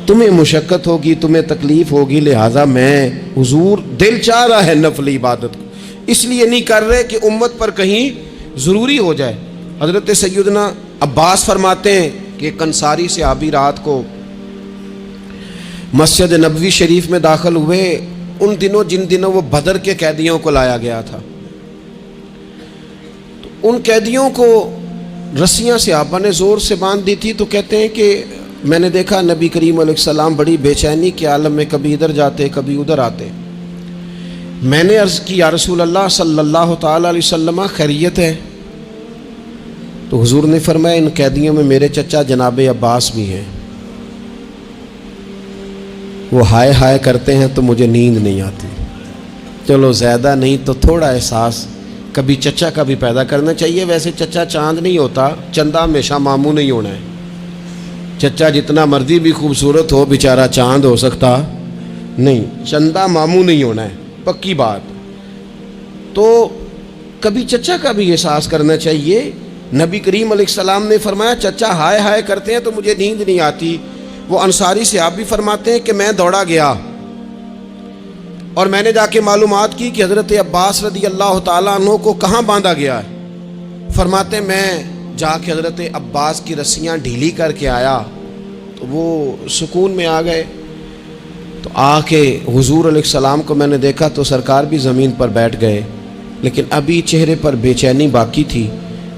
تمہیں مشقت ہوگی، تمہیں تکلیف ہوگی، لہٰذا میں حضور دل چاہ رہا ہے نفل عبادت کو، اس لیے نہیں کر رہے کہ امت پر کہیں ضروری ہو جائے۔ حضرت سیدنا عباس فرماتے ہیں کہ ایک انصاری صحابی رات کو مسجد نبوی شریف میں داخل ہوئے، ان دنوں جن دنوں وہ بدر کے قیدیوں کو لایا گیا تھا، تو ان قیدیوں کو رسیاں صحابہ نے زور سے باندھ دی تھی، تو کہتے ہیں کہ میں نے دیکھا نبی کریم علیہ السلام بڑی بے چینی کے عالم میں کبھی ادھر جاتے کبھی ادھر آتے۔ میں نے عرض کی یا رسول اللہ صلی اللہ تعالیٰ علیہ وسلم خیریت ہے؟ تو حضور نے فرمایا ان قیدیوں میں میرے چچا جناب عباس بھی ہیں، وہ ہائے ہائے کرتے ہیں تو مجھے نیند نہیں آتی۔ چلو زیادہ نہیں تو تھوڑا احساس کبھی چچا کا بھی پیدا کرنا چاہیے۔ ویسے چچا چاند نہیں ہوتا، چندہ ہمیشہ ماموں نہیں ہونا ہے۔ چچا جتنا مرضی بھی خوبصورت ہو بیچارہ چاند ہو سکتا نہیں، چندہ ماموں نہیں ہونا ہے، پکی بات۔ تو کبھی چچا کا بھی احساس کرنا چاہیے۔ نبی کریم علیہ السلام نے فرمایا چچا ہائے ہائے کرتے ہیں تو مجھے نیند نہیں آتی۔ وہ انصاری صحابی فرماتے ہیں کہ میں دوڑا گیا اور میں نے جا کے معلومات کی کہ حضرت عباس رضی اللہ تعالیٰ عنہ کو کہاں باندھا گیا ہے۔ فرماتے میں جا کے حضرت عباس کی رسیاں ڈھیلی کر کے آیا تو وہ سکون میں آ گئے۔ تو آ کے حضور علیہ السلام کو میں نے دیکھا تو سرکار بھی زمین پر بیٹھ گئے، لیکن ابھی چہرے پر بے چینی باقی تھی۔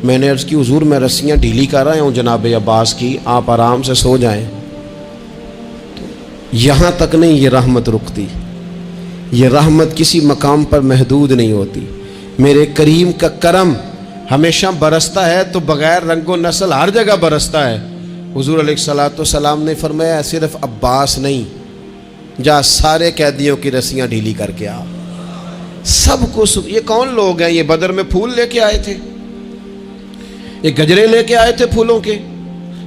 میں نے عرض کی حضور میں رسیاں ڈھیلی کر رہا ہوں جناب عباس کی، آپ آرام سے سو جائیں۔ یہاں تک نہیں یہ رحمت رکتی، یہ رحمت کسی مقام پر محدود نہیں ہوتی۔ میرے کریم کا کرم ہمیشہ برستا ہے تو بغیر رنگ و نسل ہر جگہ برستا ہے۔ حضور علیہ الصلوۃ والسلام نے فرمایا صرف عباس نہیں، جا سارے قیدیوں کی رسیاں ڈھیلی کر کے آ، سب کو یہ کون لوگ ہیں؟ یہ بدر میں پھول لے کے آئے تھے، یہ گجرے لے کے آئے تھے پھولوں کے،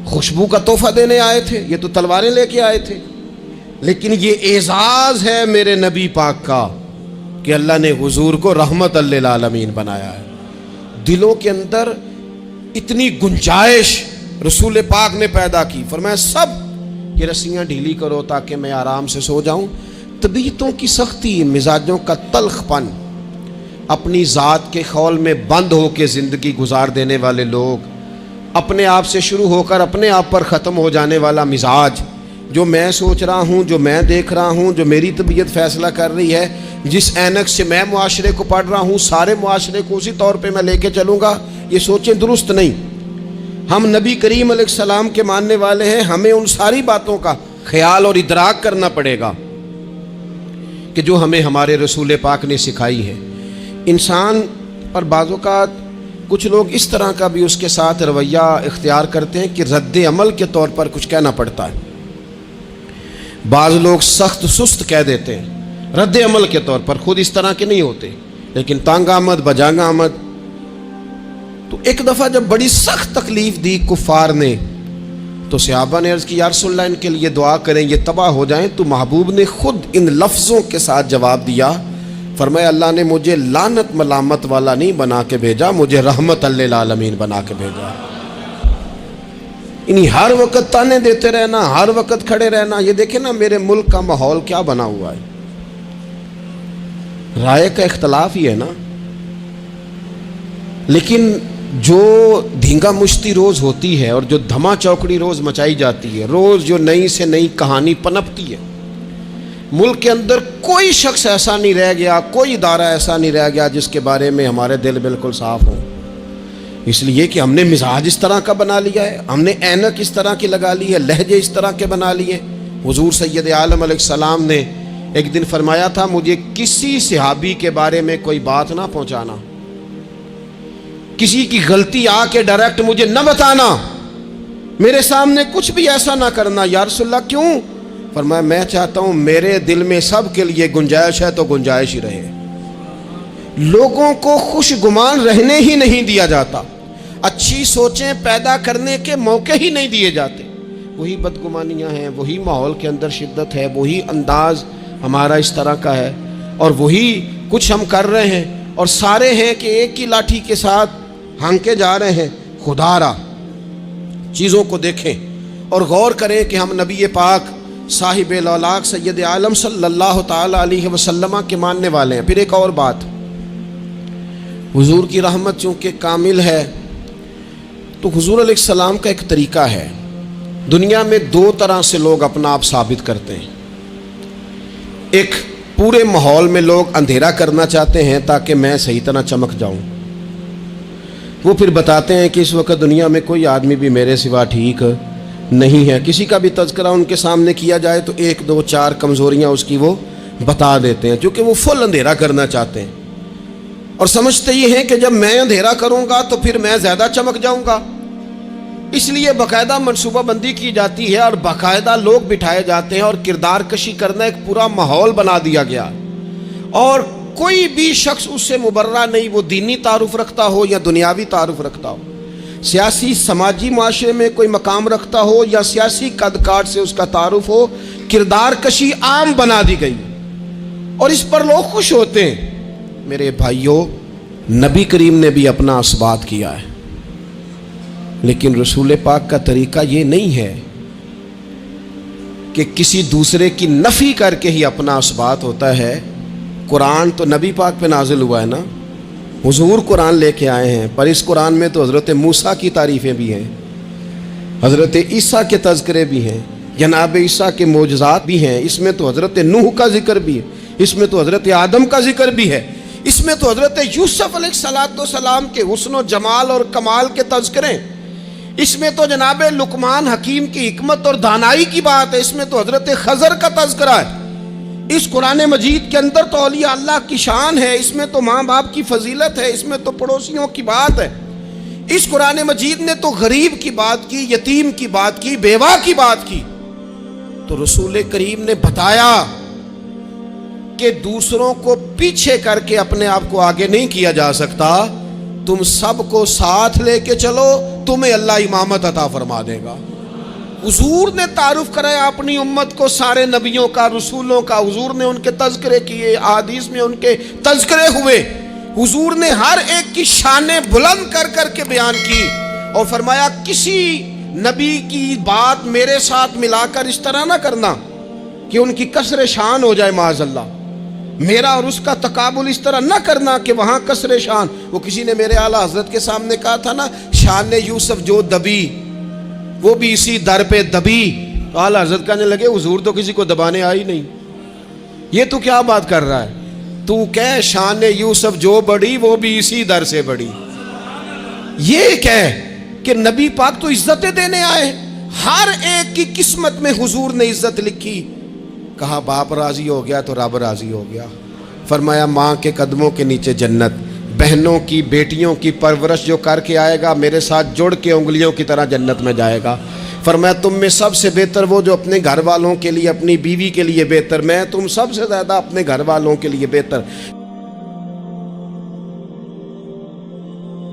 خوشبو کا تحفہ دینے آئے تھے، یہ تو تلواریں لے کے آئے تھے۔ لیکن یہ اعزاز ہے میرے نبی پاک کا کہ اللہ نے حضور کو رحمت للعالمین بنایا ہے۔ دلوں کے اندر اتنی گنجائش رسول پاک نے پیدا کی، فرمایا سب یہ رسیاں ڈھیلی کرو تاکہ میں آرام سے سو جاؤں۔ طبیعتوں کی سختی، مزاجوں کا تلخ پن، اپنی ذات کے خول میں بند ہو کے زندگی گزار دینے والے لوگ، اپنے آپ سے شروع ہو کر اپنے آپ پر ختم ہو جانے والا مزاج، جو میں سوچ رہا ہوں، جو میں دیکھ رہا ہوں، جو میری طبیعت فیصلہ کر رہی ہے، جس اینک سے میں معاشرے کو پڑھ رہا ہوں سارے معاشرے کو اسی طور پہ میں لے کے چلوں گا، یہ سوچیں درست نہیں۔ ہم نبی کریم علیہ السلام کے ماننے والے ہیں، ہمیں ان ساری باتوں کا خیال اور ادراک کرنا پڑے گا کہ جو ہمیں ہمارے رسول پاک نے سکھائی ہے۔ انسان پر بعض اوقات کچھ لوگ اس طرح کا بھی اس کے ساتھ رویہ اختیار کرتے ہیں کہ رد عمل کے طور پر کچھ کہنا پڑتا ہے۔ بعض لوگ سخت سست کہہ دیتے ہیں رد عمل کے طور پر، خود اس طرح کے نہیں ہوتے، لیکن تانگ آمد بجانگ آمد تو ایک دفعہ جب بڑی سخت تکلیف دی کفار نے تو صحابہ نے عرض کی یا رسول اللہ ان کے لیے دعا کریں یہ تباہ ہو جائیں. تو محبوب نے خود ان لفظوں کے ساتھ جواب دیا, فرمایا اللہ نے مجھے لعنت ملامت والا نہیں بنا کے بھیجا, مجھے رحمت للعالمین بنا کے بھیجا. انہیں ہر وقت تانے دیتے رہنا, ہر وقت کھڑے رہنا. یہ دیکھیں نا میرے ملک کا ماحول کیا بنا ہوا ہے, رائے کا اختلاف ہی ہے نا, لیکن جو دھینگا مشتی روز ہوتی ہے اور جو دھما چوکڑی روز مچائی جاتی ہے, روز جو نئی سے نئی کہانی پنپتی ہے, ملک کے اندر کوئی شخص ایسا نہیں رہ گیا, کوئی ادارہ ایسا نہیں رہ گیا جس کے بارے میں ہمارے دل بالکل صاف ہوں. اس لیے کہ ہم نے مزاج اس طرح کا بنا لیا ہے, ہم نے اینک اس طرح کی لگا لی ہے, لہجے اس طرح کے بنا لیے. حضور سید عالم علیہ السلام نے ایک دن فرمایا تھا مجھے کسی صحابی کے بارے میں کوئی بات نہ پہنچانا, کسی کی غلطی آ کے ڈائریکٹ مجھے نہ بتانا, میرے سامنے کچھ بھی ایسا نہ کرنا. یا رسول اللہ کیوں؟ فرمایا میں چاہتا ہوں میرے دل میں سب کے لیے گنجائش ہے تو گنجائش ہی رہے. لوگوں کو خوش گمان رہنے ہی نہیں دیا جاتا, اچھی سوچیں پیدا کرنے کے موقع ہی نہیں دیے جاتے. وہی بدگمانیاں ہیں, وہی ماحول کے اندر شدت ہے, وہی انداز ہمارا اس طرح کا ہے, اور وہی کچھ ہم کر رہے ہیں, اور سارے ہیں کہ ایک ہی لاٹھی کے ساتھ ہانکے جا رہے ہیں. خدا را چیزوں کو دیکھیں اور غور کریں کہ ہم نبی پاک صاحب الاولاق سید عالم صلی اللہ تعالی علیہ وسلم کے ماننے والے ہیں. پھر ایک اور بات, حضور کی رحمت چونکہ کامل ہے تو حضور علیہ السلام کا ایک طریقہ ہے. دنیا میں دو طرح سے لوگ اپنا آپ ثابت کرتے ہیں. ایک پورے ماحول میں لوگ اندھیرا کرنا چاہتے ہیں تاکہ میں صحیح طرح چمک جاؤں. وہ پھر بتاتے ہیں کہ اس وقت دنیا میں کوئی آدمی بھی میرے سوا ٹھیک نہیں ہے. کسی کا بھی تذکرہ ان کے سامنے کیا جائے تو ایک دو چار کمزوریاں اس کی وہ بتا دیتے ہیں, کیونکہ وہ فل اندھیرا کرنا چاہتے ہیں اور سمجھتے یہ ہیں کہ جب میں اندھیرا کروں گا تو پھر میں زیادہ چمک جاؤں گا. اس لیے باقاعدہ منصوبہ بندی کی جاتی ہے اور باقاعدہ لوگ بٹھائے جاتے ہیں اور کردار کشی کرنا ایک پورا ماحول بنا دیا گیا, اور کوئی بھی شخص اس سے مبرہ نہیں, وہ دینی تعارف رکھتا ہو یا دنیاوی تعارف رکھتا ہو, سیاسی سماجی معاشرے میں کوئی مقام رکھتا ہو یا سیاسی قد کاٹ سے اس کا تعارف ہو, کردار کشی عام بنا دی گئی اور اس پر لوگ خوش ہوتے ہیں. میرے بھائیوں, نبی کریم نے بھی اپنا اثبات کیا ہے, لیکن رسول پاک کا طریقہ یہ نہیں ہے کہ کسی دوسرے کی نفی کر کے ہی اپنا اثبات ہوتا ہے. قرآن تو نبی پاک پہ نازل ہوا ہے نا, حضور قرآن لے کے آئے ہیں, پر اس قرآن میں تو حضرت موسیٰ کی تعریفیں بھی ہیں, حضرت عیسیٰ کے تذکرے بھی ہیں, جناب عیسیٰ کے معجزات بھی ہیں, اس میں تو حضرت نوح کا ذکر بھی ہے, اس میں تو حضرت آدم کا ذکر بھی ہے, اس میں تو حضرت یوسف علیہ السلام کے حسن و جمال اور کمال کے تذکرے, اس میں تو جناب لقمان حکیم کی حکمت اور دانائی کی بات ہے, اس میں تو حضرت خضر کا تذکرہ ہے. اس قرآن مجید کے اندر تو اولیاء اللہ کی شان ہے, اس میں تو ماں باپ کی فضیلت ہے, اس میں تو پڑوسیوں کی بات ہے. اس قرآن مجید نے تو غریب کی بات کی, یتیم کی بات کی, بیوہ کی بات کی. تو رسول کریم نے بتایا کہ دوسروں کو پیچھے کر کے اپنے آپ کو آگے نہیں کیا جا سکتا, تم سب کو ساتھ لے کے چلو, تمہیں اللہ امامت عطا فرما دے گا. حضور نے تعارف کرایا اپنی امت کو سارے نبیوں کا, رسولوں کا, حضور نے ان کے تذکرے کیے, احادیث میں ان کے تذکرے ہوئے, حضور نے ہر ایک کی شانیں بلند کر کر کے بیان کی اور فرمایا کسی نبی کی بات میرے ساتھ ملا کر اس طرح نہ کرنا کہ ان کی کسر شان ہو جائے معاذ اللہ, میرا اور اس کا تقابل اس طرح نہ کرنا کہ وہاں کسر شان. وہ کسی نے میرے اعلیٰ حضرت کے سامنے کہا تھا نا, شان یوسف جو دبی وہ بھی اسی در پہ دبی, تو اعلیٰ حضرت کہنے لگے حضور تو کسی کو دبانے آئی نہیں, یہ تو کیا بات کر رہا ہے, تو کہہ شان یوسف جو بڑی وہ بھی اسی در سے بڑی. یہ کہہ کہ نبی پاک تو عزتیں دینے آئے, ہر ایک کی قسمت میں حضور نے عزت لکھی. کہا باپ راضی ہو گیا تو رب راضی ہو گیا. فرمایا ماں کے قدموں کے نیچے جنت, بہنوں کی بیٹیوں کی پرورش جو کر کے آئے گا میرے ساتھ جڑ کے انگلیوں کی طرح جنت میں جائے گا. فرمایا تم میں سب سے بہتر وہ جو اپنے گھر والوں کے لیے, اپنی بیوی کے لیے بہتر, میں تم سب سے زیادہ اپنے گھر والوں کے لیے بہتر.